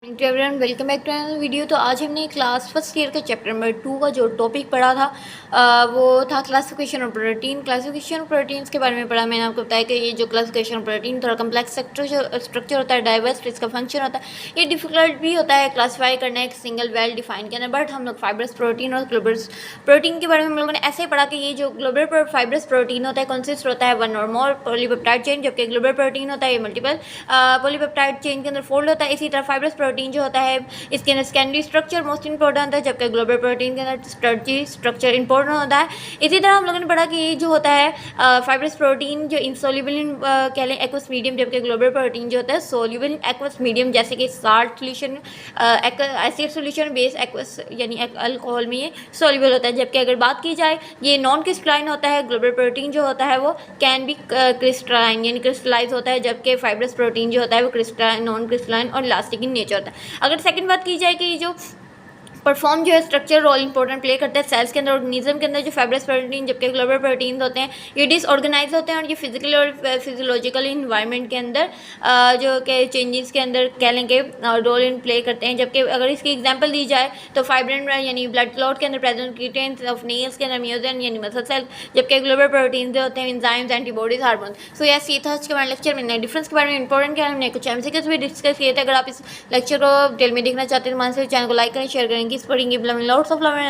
Thank you everyone, welcome back to another video. तो आज हमने क्लास फर्स्ट ईयर का चैप्टर नंबर 2 का जो टॉपिक पढ़ा था वो था classification of protein. Classification of proteins के बारे में पढ़ा। मैंने आपको बताया कि ये जो क्लासिफिकेशन ऑफ प्रोटीन थोड़ा कम्प्लेक्स स्ट्रक्चर होता है, डाइवर्स इसका फंक्शन होता है। ये डिफिकल्ट भी होता है क्लासीफाई करना एक सिंगल वेल डिफाइन के अंदर। बट हम लोग फाइब्रस प्रोटीन और ग्लोबुलर प्रोटीन के बारे में हम लोगों ने ऐसे पढ़ा कि ये जो ग्लोबुलर फाइब्रस प्रोटीन होता है कंसिस्ट होता है वन और मोर पॉलीपेप्टाइड चेन, जबकि ग्लोबुलर प्रोटीन होता है ये मल्टीपल पॉलीपेप्टाइड चेन के अंदर फोल्ड होता है। इसी तरह फाइब्रस प्रोटीन जो होता है इसके अंदर सेकेंडरी स्ट्रक्चर मोस्ट इंपॉर्टेंट होता है, जबकि ग्लोबल प्रोटीन के अंदर टर्शियरी स्ट्रक्चर इंपॉर्टेंट होता है। इसी तरह हम लोगों ने पढ़ा कि ये जो होता है फाइब्रस प्रोटीन जो इंसोल्यूबल इन कह लें एक्वस मीडियम, जबकि ग्लोबल प्रोटीन जो होता है सोल्यूबल इन एक्वस मीडियम, जैसे कि salt solution, acid solution, base aqueous यानी अल्कोहल में ये सोल्यूबल होता है। जबकि अगर बात की जाए ये नॉन क्रिस्टलाइन होता है, ग्लोबल प्रोटीन जो होता है वो कैन बी क्रिस्टलाइन यानी क्रिस्टलाइज होता है, जबकि फाइब्रस प्रोटीन जो होता है वो क्रिस्टलाइन, नॉन क्रिस्टलाइन और इलास्टिक इन नेचर होता है। अगर सेकंड बात की जाए कि जो परफॉर्म जो है स्ट्रक्चर रोल इंपॉर्टेंट प्ले करता है सेल्स के अंदर, ऑर्गेनिज्म के अंदर जो फाइब्रस प्रोटीन जबकि ग्लोबल प्रोटीन होते हैं ये डिसऑर्गेनाइज होते हैं और ये फिजिकल और फिजियोलॉजिकल इन्वायरमेंट के अंदर जो के चेंजेस के अंदर कह लेंगे रोल इन प्ले करते हैं। जबकि अगर इसकी एग्जांपल दी जाए तो फाइब्रिन यानी ब्लड क्लॉट के अंदर प्रेजेंट कीटेंस ऑफ नेल्स के अंदर म्यूजन यानी मसल सेल, जबकि ग्लोबल प्रोटीन जो होते हैं enzymes, antibodies, hormone. So yes, ये था आज के हमारे लेक्चर में डिफरेंस के बारे में इंपॉर्टेंट क्या हमने कुछ एमसीक्यूज भी डिस्कस किए थे। अगर आप इस लेक्चर को डिटेल में देखना चाहते हैं तो मान से चैनल को लाइक करें, शेयर करें, किस पढ़ेंगे लॉट्स ऑफ लव एंड